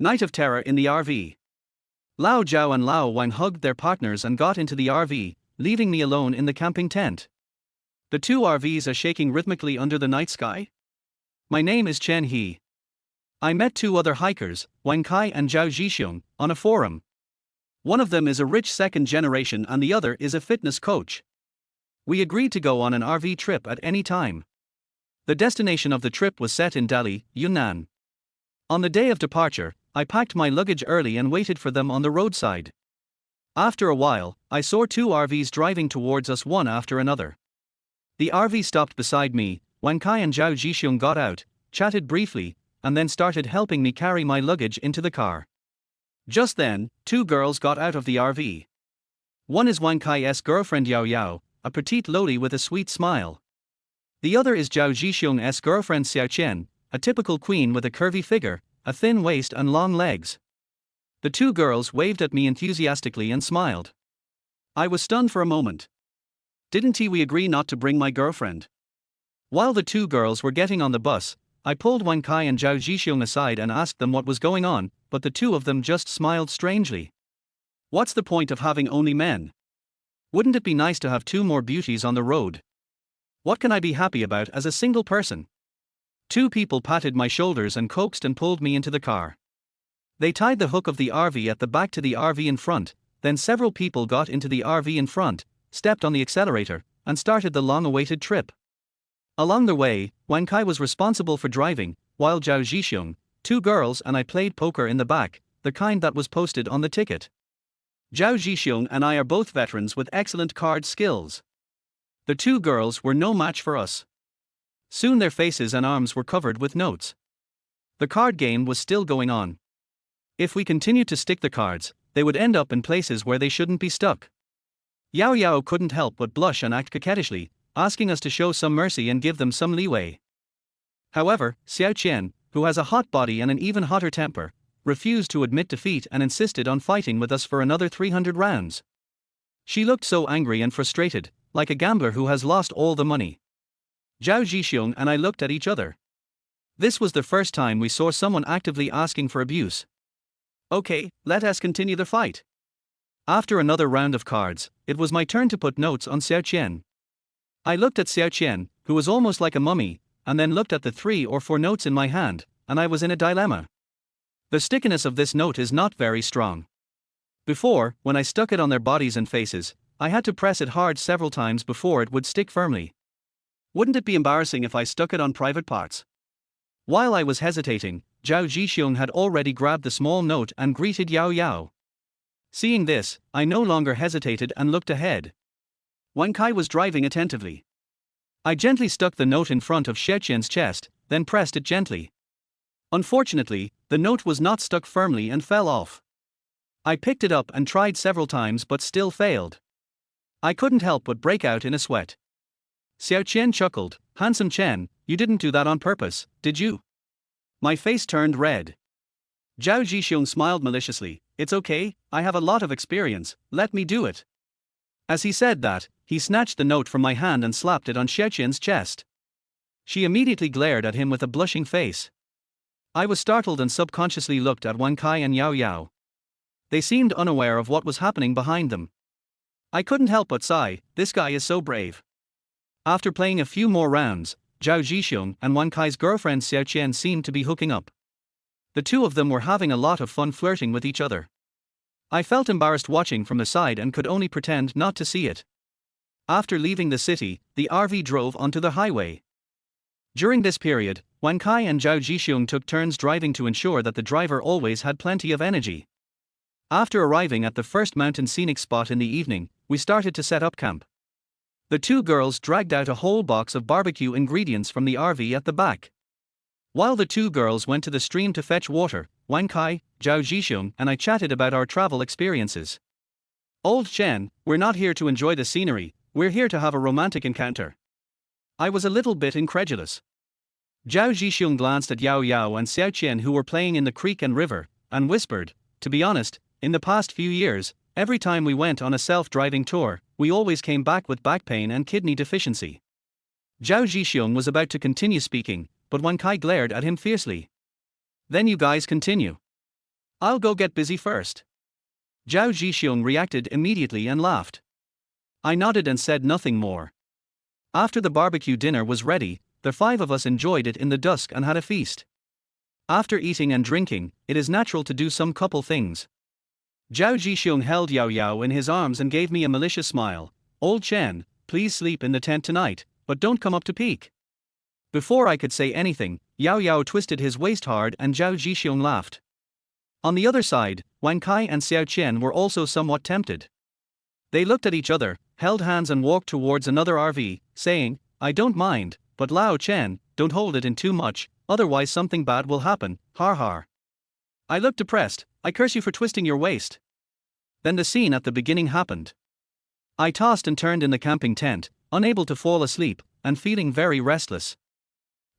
Night of Terror in the RV. Lao Zhao and Lao Wang hugged their partners and got into the RV, leaving me alone in the camping tent. The two RVs are shaking rhythmically under the night sky. My name is Chen He. I met two other hikers, Wang and Zhixiong, on a forum. One of them is a rich second generation and the other is a fitness coach. We agreed to go on an RV trip at any time. The destination of the trip was set in Dali, Yunnan. On the day of departure, I packed my luggage early and waited for them on the roadside. After a while, I saw two RVs driving towards us one after another. The RV stopped beside me. Wang and Zhixiong got out, chatted briefly, and then started helping me carry my luggage into the car. Just then, two girls got out of the RV. One is Wang Kai's girlfriend Yao, a petite loli with a sweet smile. The other is Zhixiong's girlfriend Xiao, a typical queen with a curvy figure, a thin waist and long legs. The two girls waved at me enthusiastically and smiled. I was stunned for a moment. Didn't we agree not to bring my girlfriend? While the two girls were getting on the bus, I pulled Wang and Zhixiong aside and asked them what was going on, but the two of them just smiled strangely. What's the point of having only men? Wouldn't it be nice to have two more beauties on the road? What can I be happy about as a single person? Two people patted my shoulders and coaxed and pulled me into the car. They tied the hook of the RV at the back to the RV in front, then several people got into the RV in front, stepped on the accelerator, and started the long-awaited trip. Along the way, Wang was responsible for driving, while Zhixiong, two girls and I played poker in the back, the kind that was posted on the ticket. Zhixiong and I are both veterans with excellent card skills. The two girls were no match for us. Soon their faces and arms were covered with notes. The card game was still going on. If we continued to stick the cards, they would end up in places where they shouldn't be stuck. Yao couldn't help but blush and act coquettishly, asking us to show some mercy and give them some leeway. However, Xiao, who has a hot body and an even hotter temper, refused to admit defeat and insisted on fighting with us for another 300 rounds. She looked so angry and frustrated, like a gambler who has lost all the money. Zhixiong and I looked at each other. This was the first time we saw someone actively asking for abuse. Okay, let us continue the fight. After another round of cards, it was my turn to put notes on Xiao. I looked at Xiao, who was almost like a mummy, and then looked at the 3 or 4 notes in my hand, and I was in a dilemma. The stickiness of this note is not very strong. Before, when I stuck it on their bodies and faces, I had to press it hard several times before it would stick firmly. Wouldn't it be embarrassing if I stuck it on private parts? While I was hesitating, Zhixiong had already grabbed the small note and greeted Yao. Seeing this, I no longer hesitated and looked ahead. Wang was driving attentively. I gently stuck the note in front of Xiaoqian's chest, then pressed it gently. Unfortunately, the note was not stuck firmly and fell off. I picked it up and tried several times but still failed. I couldn't help but break out in a sweat. Xiao chuckled, "Handsome Chen, you didn't do that on purpose, did you?" My face turned red. Zhixiong smiled maliciously, "It's okay, I have a lot of experience, let me do it." As he said that, he snatched the note from my hand and slapped it on Xiaoqian's chest. She immediately glared at him with a blushing face. I was startled and subconsciously looked at Wang and Yao. They seemed unaware of what was happening behind them. I couldn't help but sigh, this guy is so brave. After playing a few more rounds, Zhixiong and Wang girlfriend Xiao seemed to be hooking up. The two of them were having a lot of fun flirting with each other. I felt embarrassed watching from the side and could only pretend not to see it. After leaving the city, the RV drove onto the highway. During this period, Wang and Zhixiong took turns driving to ensure that the driver always had plenty of energy. After arriving at the first mountain scenic spot in the evening, we started to set up camp. The two girls dragged out a whole box of barbecue ingredients from the RV at the back. While the two girls went to the stream to fetch water, Wang Zhixiong and I chatted about our travel experiences. "Old Chen, we're not here to enjoy the scenery, we're here to have a romantic encounter." I was a little bit incredulous. Zhixiong glanced at Yao and Xiao who were playing in the creek and river, and whispered, "To be honest, in the past few years, every time we went on a self-driving tour, we always came back with back pain and kidney deficiency." Zhixiong was about to continue speaking, but Wang glared at him fiercely. "Then you guys continue. I'll go get busy first. Zhao Zhixiong reacted immediately and laughed. I nodded and said nothing more. After the barbecue dinner was ready, the five of us enjoyed it in the dusk and had a feast. After eating and drinking, it is natural to do some couple things. Zhao Zhixiong held Yao Yao in his arms and gave me a malicious smile. Old Chen, please sleep in the tent tonight, but don't come up to peek. Before I could say anything, Yao Yao twisted his waist hard and Zhao Zhixiong laughed. On the other side, Wang Kai and Xiao Qian were also somewhat tempted. They looked at each other, held hands and walked towards another RV, saying, I don't mind, but Lao Chen, don't hold it in too much, otherwise something bad will happen, har har. I looked depressed. I curse you for twisting your waist. Then the scene at the beginning happened. I tossed and turned in the camping tent, unable to fall asleep, and feeling very restless.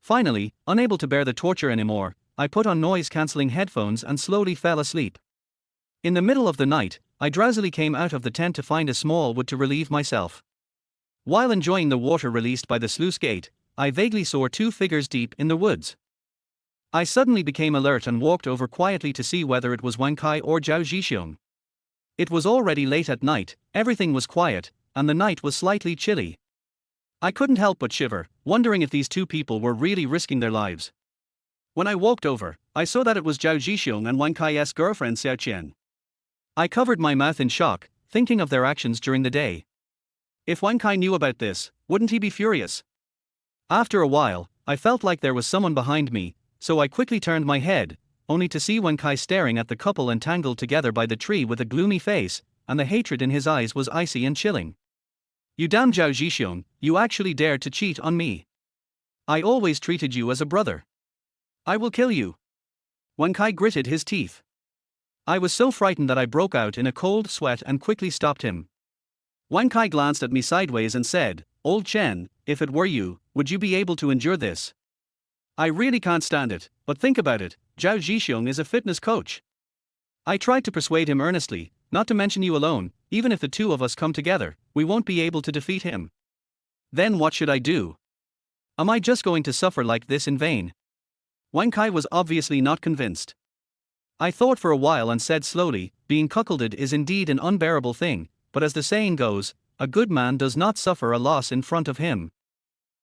Finally, unable to bear the torture anymore, I put on noise-cancelling headphones and slowly fell asleep. In the middle of the night, I drowsily came out of the tent to find a small wood to relieve myself. While enjoying the water released by the sluice gate, I vaguely saw two figures deep in the woods. I suddenly became alert and walked over quietly to see whether it was Wang Kai or Zhao Zhixiong. It was already late at night, everything was quiet, and the night was slightly chilly. I couldn't help but shiver, wondering if these two people were really risking their lives. When I walked over, I saw that it was Zhao Zhixiong and Wang Kai's girlfriend Xiao Qian. I covered my mouth in shock, thinking of their actions during the day. If Wang Kai knew about this, wouldn't he be furious? After a while, I felt like there was someone behind me, so I quickly turned my head, only to see Wang Kai staring at the couple entangled together by the tree with a gloomy face, and the hatred in his eyes was icy and chilling. You damn Zhao Zhixiong, you actually dared to cheat on me. I always treated you as a brother. I will kill you. Wang Kai gritted his teeth. I was so frightened that I broke out in a cold sweat and quickly stopped him. Wang Kai glanced at me sideways and said, Old Chen, if it were you, would you be able to endure this? I really can't stand it, but think about it, Zhao Zhixiong is a fitness coach. I tried to persuade him earnestly, not to mention you alone, even if the two of us come together, we won't be able to defeat him. Then what should I do? Am I just going to suffer like this in vain? Wang Kai was obviously not convinced. I thought for a while and said slowly, being cuckolded is indeed an unbearable thing, but as the saying goes, a good man does not suffer a loss in front of him.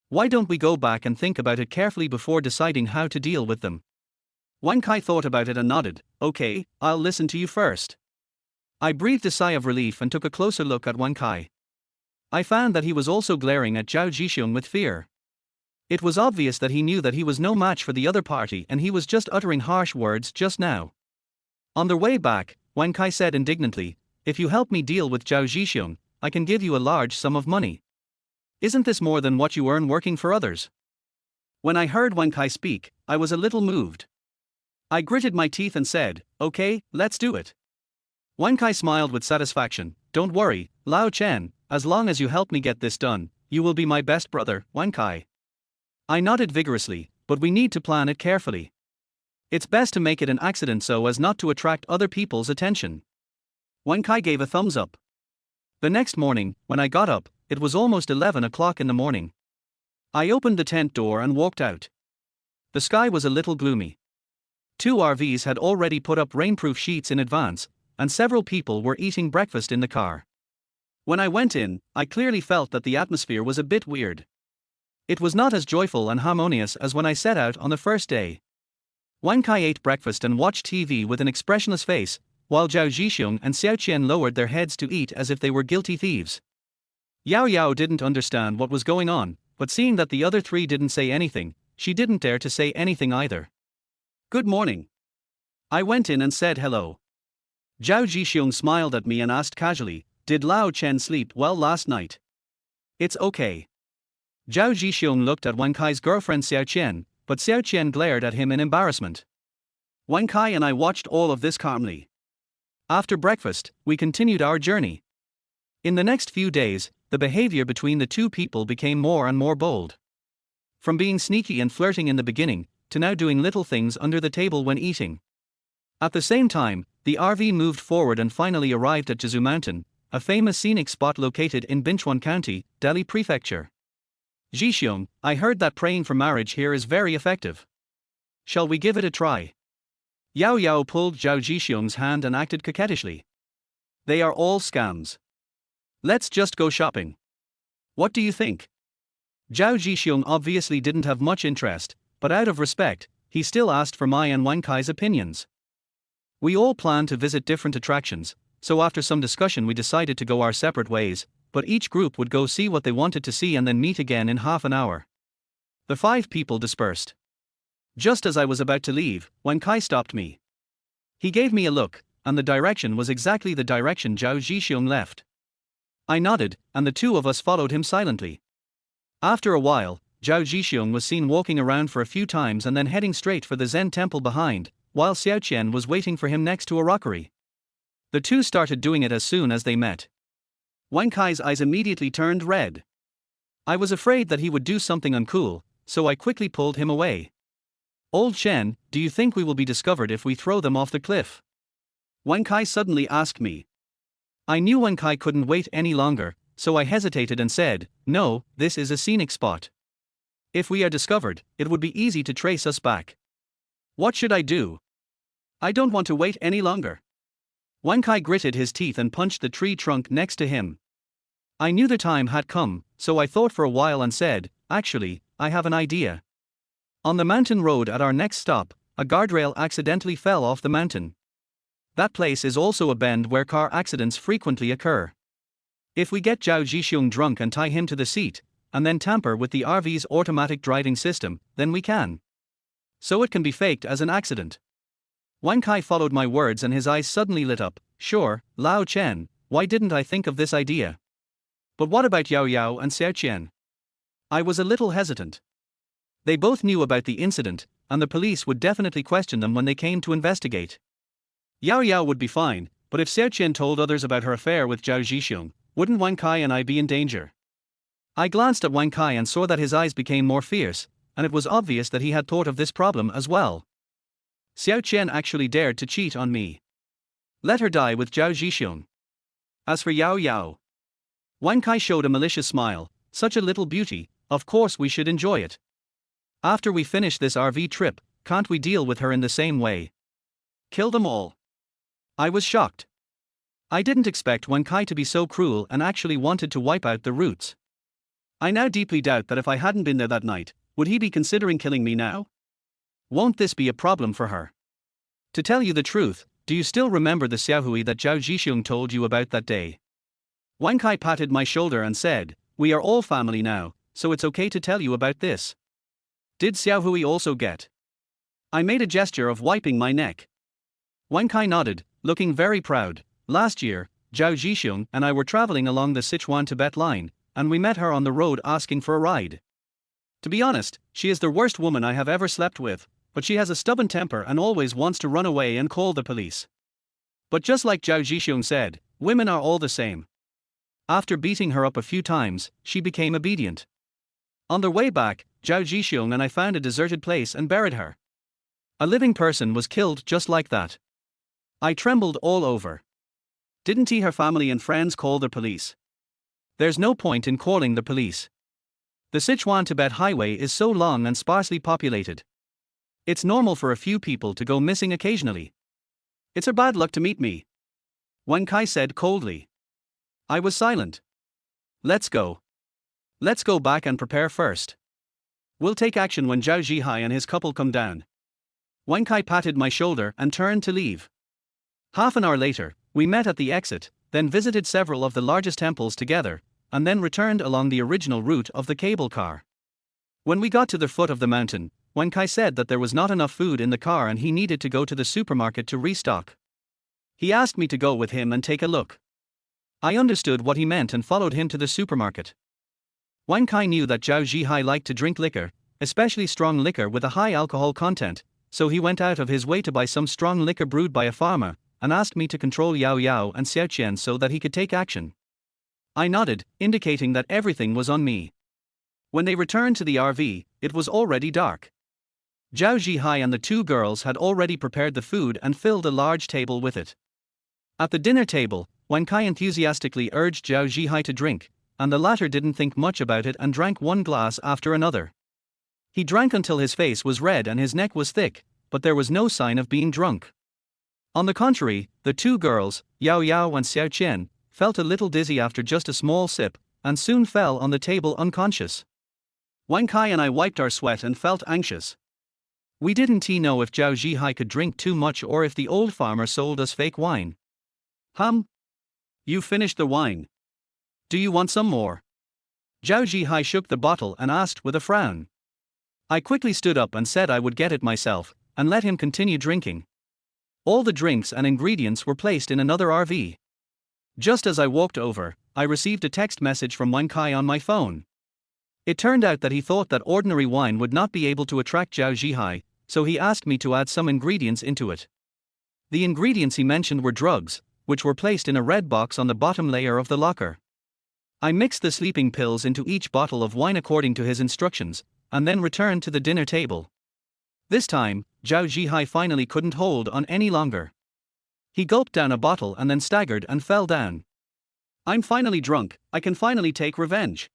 Why don't we go back and think about it carefully before deciding how to deal with them? Wang Kai thought about it and nodded, okay, I'll listen to you first. I breathed a sigh of relief and took a closer look at Wang Kai. I found that he was also glaring at Zhao Zhixiong with fear. It was obvious that he knew that he was no match for the other party and he was just uttering harsh words just now. On their way back, Wang Kai said indignantly, if you help me deal with Zhao Zhixiong, I can give you a large sum of money. Isn't this more than what you earn working for others? When I heard Wang Kai speak, I was a little moved. I gritted my teeth and said, okay, let's do it. Wang Kai smiled with satisfaction, don't worry, Lao Chen, as long as you help me get this done, you will be my best brother, Wang Kai. I nodded vigorously, but we need to plan it carefully. It's best to make it an accident so as not to attract other people's attention. Wang Kai gave a thumbs up. The next morning, when I got up, it was almost 11 o'clock in the morning. I opened the tent door and walked out. The sky was a little gloomy. 2 RVs had already put up rainproof sheets in advance, and several people were eating breakfast in the car. When I went in, I clearly felt that the atmosphere was a bit weird. It was not as joyful and harmonious as when I set out on the first day. Wang Kai ate breakfast and watched TV with an expressionless face, while Zhao Zhixiong and Xiao Qian lowered their heads to eat as if they were guilty thieves. Yao Yao didn't understand what was going on, but seeing that the other 3 didn't say anything, she didn't dare to say anything either. Good morning. I went in and said hello. Zhao Zhixiong smiled at me and asked casually, did Lao Chen sleep well last night? It's okay. Zhao Zhixiong looked at Wang Kai's girlfriend Xiao Qian, but Xiao Qian glared at him in embarrassment. Wang Kai and I watched all of this calmly. After breakfast, we continued our journey. In the next few days, the behavior between the two people became more and more bold. From being sneaky and flirting in the beginning, to now doing little things under the table when eating. At the same time, the RV moved forward and finally arrived at Zhizu Mountain, a famous scenic spot located in Binchuan County, Dali Prefecture. Zhixiong, I heard that praying for marriage here is very effective. Shall we give it a try? Yao Yao pulled Zhao Zhixiong's hand and acted coquettishly. They are all scams. Let's just go shopping. What do you think? Zhao Zhixiong obviously didn't have much interest, but out of respect, he still asked for my and Wang Kai's opinions. We all planned to visit different attractions, so after some discussion we decided to go our separate ways, but each group would go see what they wanted to see and then meet again in half an hour. The 5 people dispersed. Just as I was about to leave, Wang Kai stopped me. He gave me a look, and the direction was exactly the direction Zhao Zhixiong left. I nodded, and the 2 of us followed him silently. After a while, Zhao Zhixiong was seen walking around for a few times and then heading straight for the Zen temple behind, while Xiao Qian was waiting for him next to a rockery. The 2 started doing it as soon as they met. Wang Kai's eyes immediately turned red. I was afraid that he would do something uncool, so I quickly pulled him away. Old Chen, do you think we will be discovered if we throw them off the cliff? Wang Kai suddenly asked me. I knew Wang Kai couldn't wait any longer, so I hesitated and said, no, this is a scenic spot. If we are discovered, it would be easy to trace us back. What should I do? I don't want to wait any longer. Wang Kai gritted his teeth and punched the tree trunk next to him. I knew the time had come, so I thought for a while and said, actually, I have an idea. On the mountain road at our next stop, a guardrail accidentally fell off the mountain. That place is also a bend where car accidents frequently occur. If we get Zhao Zhixiong drunk and tie him to the seat, and then tamper with the RV's automatic driving system, then we can. So it can be faked as an accident. Wang Kai followed my words and his eyes suddenly lit up. Sure, Lao Chen, why didn't I think of this idea? But what about Yao Yao and Xiao Qian? I was a little hesitant. They both knew about the incident, and the police would definitely question them when they came to investigate. Yao Yao would be fine, but if Xiao Qian told others about her affair with Zhao Zhixiong, wouldn't Wang Kai and I be in danger? I glanced at Wang Kai and saw that his eyes became more fierce, and it was obvious that he had thought of this problem as well. Xiao Qian actually dared to cheat on me. Let her die with Zhao Zhixiong. As for Yao Yao, Wang Kai showed a malicious smile. Such a little beauty, of course we should enjoy it. After we finish this RV trip, can't we deal with her in the same way? Kill them all. I was shocked. I didn't expect Wang Kai to be so cruel and actually wanted to wipe out the roots. I now deeply doubt that if I hadn't been there that night, would he be considering killing me now? Won't this be a problem for her? To tell you the truth, do you still remember the Xiaohui that Zhao Zhixiong told you about that day? Wang Kai patted my shoulder and said, we are all family now, so it's okay to tell you about this. Did Xiaohui also get? I made a gesture of wiping my neck. Wang Kai nodded, looking very proud. Last year, Zhao Zhixiong and I were traveling along the Sichuan-Tibet line, and we met her on the road asking for a ride. To be honest, she is the worst woman I have ever slept with, but she has a stubborn temper and always wants to run away and call the police. But just like Zhao Zhixiong said, women are all the same. After beating her up a few times, she became obedient. On their way back, Zhao Zhixiong and I found a deserted place and buried her. A living person was killed just like that. I trembled all over. Didn't her family and friends call the police? There's no point in calling the police. The Sichuan-Tibet highway is so long and sparsely populated. It's normal for a few people to go missing occasionally. It's her bad luck to meet me, Wang Kai said coldly. I was silent. Let's go. Let's go back and prepare first. We'll take action when Zhao Zhihai and his couple come down. Wang Kai patted my shoulder and turned to leave. Half an hour later, we met at the exit, then visited several of the largest temples together, and then returned along the original route of the cable car. When we got to the foot of the mountain, Wang Kai said that there was not enough food in the car and he needed to go to the supermarket to restock. He asked me to go with him and take a look. I understood what he meant and followed him to the supermarket. Wang Kai knew that Zhao Zhihai liked to drink liquor, especially strong liquor with a high alcohol content, so he went out of his way to buy some strong liquor brewed by a farmer, and asked me to control Yao Yao and Xiao Qian so that he could take action. I nodded, indicating that everything was on me. When they returned to the RV, it was already dark. Zhao Zhihai and the 2 girls had already prepared the food and filled a large table with it. At the dinner table, Wang Kai enthusiastically urged Zhao Zhihai to drink, and the latter didn't think much about it and drank one glass after another. He drank until his face was red and his neck was thick, but there was no sign of being drunk. On the contrary, the two girls, Yao Yao and Xiao Qian, felt a little dizzy after just a small sip, and soon fell on the table unconscious. Wang Kai and I wiped our sweat and felt anxious. We didn't know if Zhao Zhihai could drink too much or if the old farmer sold us fake wine. You finished the wine. Do you want some more? Zhao Zhihai shook the bottle and asked with a frown. I quickly stood up and said I would get it myself, and let him continue drinking. All the drinks and ingredients were placed in another RV. Just as I walked over, I received a text message from Wang Kai on my phone. It turned out that he thought that ordinary wine would not be able to attract Zhao Zhihai, so he asked me to add some ingredients into it. The ingredients he mentioned were drugs, which were placed in a red box on the bottom layer of the locker. I mixed the sleeping pills into each bottle of wine according to his instructions, and then returned to the dinner table. This time, Zhao Zhihai finally couldn't hold on any longer. He gulped down a bottle and then staggered and fell down. I'm finally drunk, I can finally take revenge.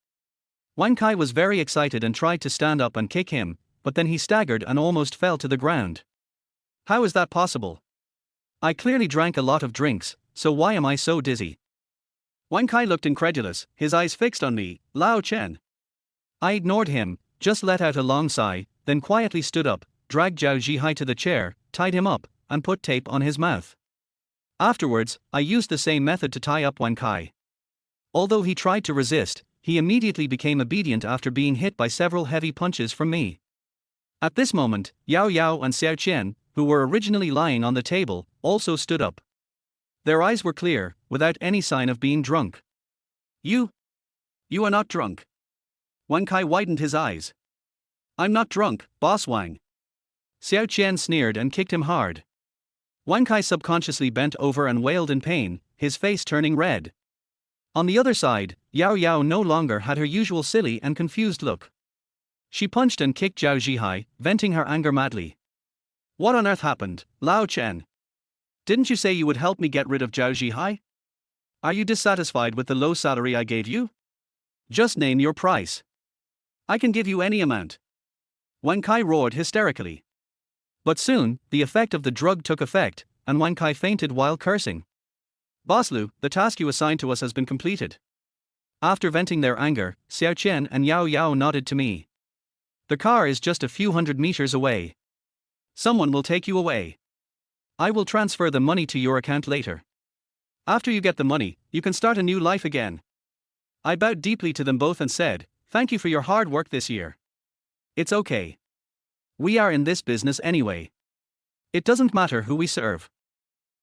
Wang Kai was very excited and tried to stand up and kick him, but then he staggered and almost fell to the ground. How is that possible? I clearly drank a lot of drinks, so why am I so dizzy? Wang Kai looked incredulous, his eyes fixed on me, Lao Chen. I ignored him, just let out a long sigh, then quietly stood up, dragged Zhao Zhihai to the chair, tied him up, and put tape on his mouth. Afterwards, I used the same method to tie up Wang Kai. Although he tried to resist, he immediately became obedient after being hit by several heavy punches from me. At this moment, Yao Yao and Xiao Qian, who were originally lying on the table, also stood up. Their eyes were clear, without any sign of being drunk. You are not drunk. Wang Kai widened his eyes. I'm not drunk, Boss Wang. Xiao Qian sneered and kicked him hard. Wang Kai subconsciously bent over and wailed in pain, his face turning red. On the other side, Yao Yao no longer had her usual silly and confused look. She punched and kicked Zhao Zhihai, venting her anger madly. What on earth happened, Lao Chen? Didn't you say you would help me get rid of Zhao Zhihai? Are you dissatisfied with the low salary I gave you? Just name your price. I can give you any amount. Wang Kai roared hysterically. But soon, the effect of the drug took effect, and Wang Kai fainted while cursing. Boss Lu, the task you assigned to us has been completed. After venting their anger, Xiao Qian and Yao Yao nodded to me. The car is just a few hundred meters away. Someone will take you away. I will transfer the money to your account later. After you get the money, you can start a new life again. I bowed deeply to them both and said, thank you for your hard work this year. It's okay. We are in this business anyway. It doesn't matter who we serve.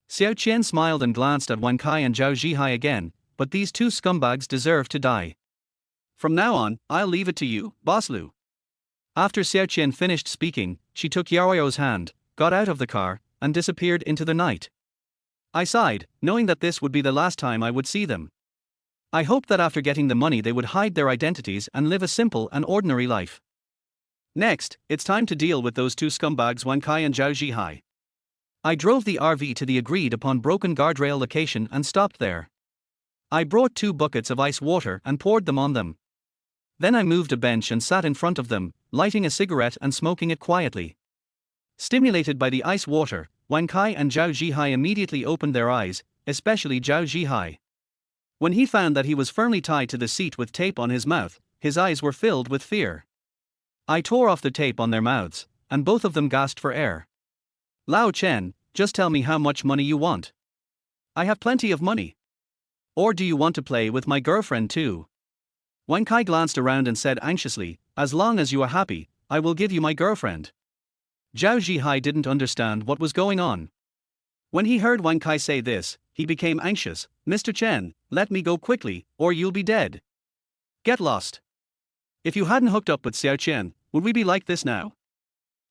Xiao Qian smiled and glanced at Wang Kai and Zhao Zhihai again, but these two scumbags deserve to die. From now on, I'll leave it to you, Boss Lu. After Xiao Qian finished speaking, she took Yao Yao's hand, got out of the car, and disappeared into the night. I sighed, knowing that this would be the last time I would see them. I hoped that after getting the money they would hide their identities and live a simple and ordinary life. Next, it's time to deal with those two scumbags Wang Kai and Zhao Zhihai. I drove the RV to the agreed upon broken guardrail location and stopped there. I brought 2 buckets of ice water and poured them on them. Then I moved a bench and sat in front of them, lighting a cigarette and smoking it quietly. Stimulated by the ice water, Wang Kai and Zhao Zhihai immediately opened their eyes, especially Zhao Zhihai. When he found that he was firmly tied to the seat with tape on his mouth, his eyes were filled with fear. I tore off the tape on their mouths, and both of them gasped for air. Lao Chen, just tell me how much money you want. I have plenty of money. Or do you want to play with my girlfriend too? Wang Kai glanced around and said anxiously, as long as you are happy, I will give you my girlfriend. Zhao Zhihai didn't understand what was going on. When he heard Wang Kai say this, he became anxious. Mr. Chen, let me go quickly, or you'll be dead. Get lost. If you hadn't hooked up with Xiao Qian, would we be like this now?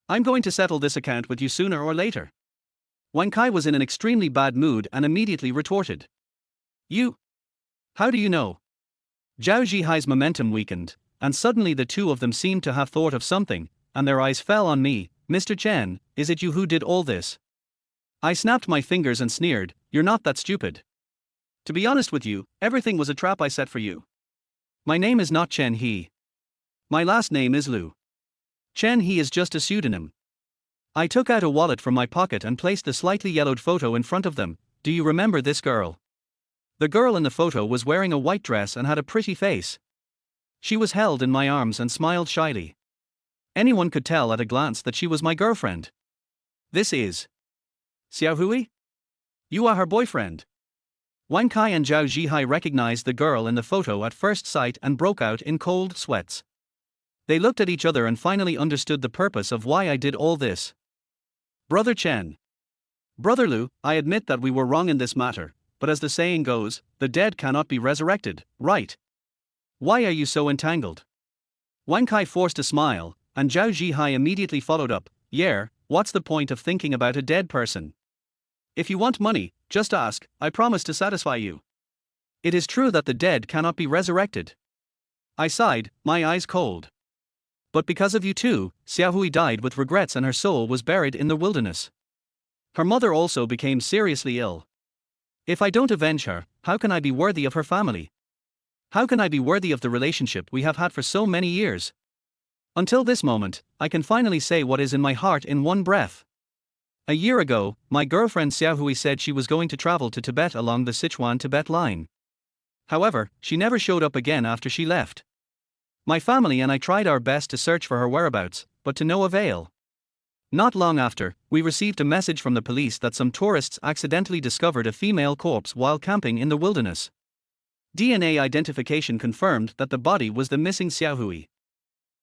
I'm going to settle this account with you sooner or later. Wang Kai was in an extremely bad mood and immediately retorted. You? How do you know? Zhao Zhihai's momentum weakened, and suddenly the two of them seemed to have thought of something, and their eyes fell on me. Mr. Chen, is it you who did all this? I snapped my fingers and sneered, you're not that stupid. To be honest with you, everything was a trap I set for you. My name is not Chen He. My last name is Lu. Chen He is just a pseudonym. I took out a wallet from my pocket and placed the slightly yellowed photo in front of them. Do you remember this girl? The girl in the photo was wearing a white dress and had a pretty face. She was held in my arms and smiled shyly. Anyone could tell at a glance that she was my girlfriend. This is Xiao Hui? You are her boyfriend. Wang Kai and Zhao Zhihai recognized the girl in the photo at first sight and broke out in cold sweats. They looked at each other and finally understood the purpose of why I did all this. Brother Chen. Brother Lu, I admit that we were wrong in this matter, but as the saying goes, the dead cannot be resurrected, right? Why are you so entangled? Wang Kai forced a smile, and Zhao Zhihai immediately followed up, yeah, what's the point of thinking about a dead person? If you want money, just ask, I promise to satisfy you. It is true that the dead cannot be resurrected. I sighed, my eyes cold. But because of you too, Xiao Hui died with regrets and her soul was buried in the wilderness. Her mother also became seriously ill. If I don't avenge her, how can I be worthy of her family? How can I be worthy of the relationship we have had for so many years? Until this moment, I can finally say what is in my heart in one breath. A year ago, my girlfriend Xiao Hui said she was going to travel to Tibet along the Sichuan-Tibet line. However, she never showed up again after she left. My family and I tried our best to search for her whereabouts, but to no avail. Not long after, we received a message from the police that some tourists accidentally discovered a female corpse while camping in the wilderness. DNA identification confirmed that the body was the missing Xiao Hui.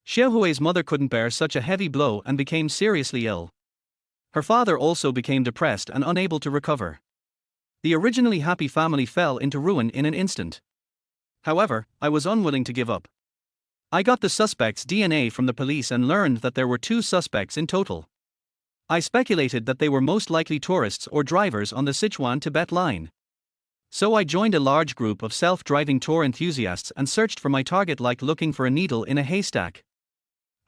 Xiao Hui's mother couldn't bear such a heavy blow and became seriously ill. Her father also became depressed and unable to recover. The originally happy family fell into ruin in an instant. However, I was unwilling to give up. I got the suspect's DNA from the police and learned that there were 2 suspects in total. I speculated that they were most likely tourists or drivers on the Sichuan-Tibet line. So I joined a large group of self-driving tour enthusiasts and searched for my target like looking for a needle in a haystack.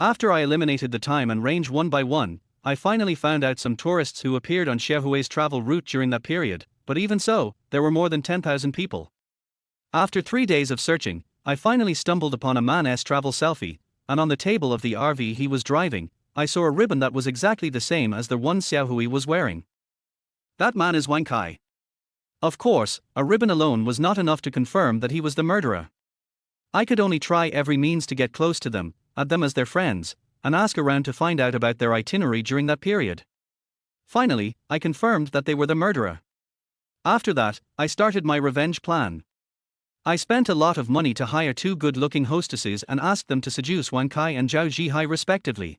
After I eliminated the time and range one by one, I finally found out some tourists who appeared on Xiao Hui's travel route during that period, but even so, there were more than 10,000 people. After 3 days of searching, I finally stumbled upon a man's travel selfie, and on the table of the RV he was driving, I saw a ribbon that was exactly the same as the one Xiao Hui was wearing. That man is Wang Kai. Of course, a ribbon alone was not enough to confirm that he was the murderer. I could only try every means to get close to them, add them as their friends, and ask around to find out about their itinerary during that period. Finally, I confirmed that they were the murderer. After that, I started my revenge plan. I spent a lot of money to hire 2 good-looking hostesses and asked them to seduce Wang Kai and Zhao Zhihai respectively.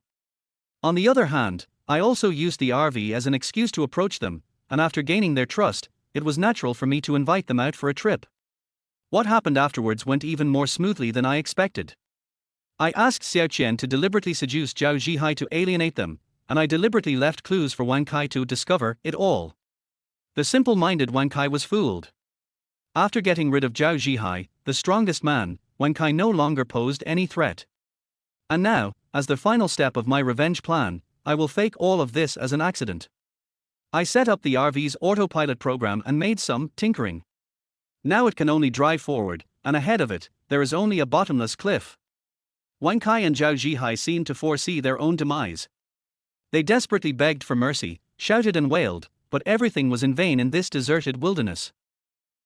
On the other hand, I also used the RV as an excuse to approach them, and after gaining their trust, it was natural for me to invite them out for a trip. What happened afterwards went even more smoothly than I expected. I asked Xiao Qian to deliberately seduce Zhao Zhihai to alienate them, and I deliberately left clues for Wang Kai to discover it all. The simple-minded Wang Kai was fooled. After getting rid of Zhao Zhihai, the strongest man, Wang Kai no longer posed any threat. And now, as the final step of my revenge plan, I will fake all of this as an accident. I set up the RV's autopilot program and made some tinkering. Now it can only drive forward, and ahead of it, there is only a bottomless cliff. Wang Kai and Zhao Zhihai seemed to foresee their own demise. They desperately begged for mercy, shouted and wailed, but everything was in vain in this deserted wilderness.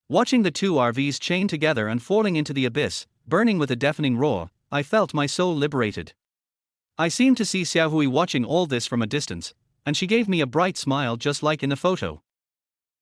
Watching the 2 RVs chained together and falling into the abyss, burning with a deafening roar, I felt my soul liberated. I seemed to see Xiao Hui watching all this from a distance, and she gave me a bright smile just like in the photo.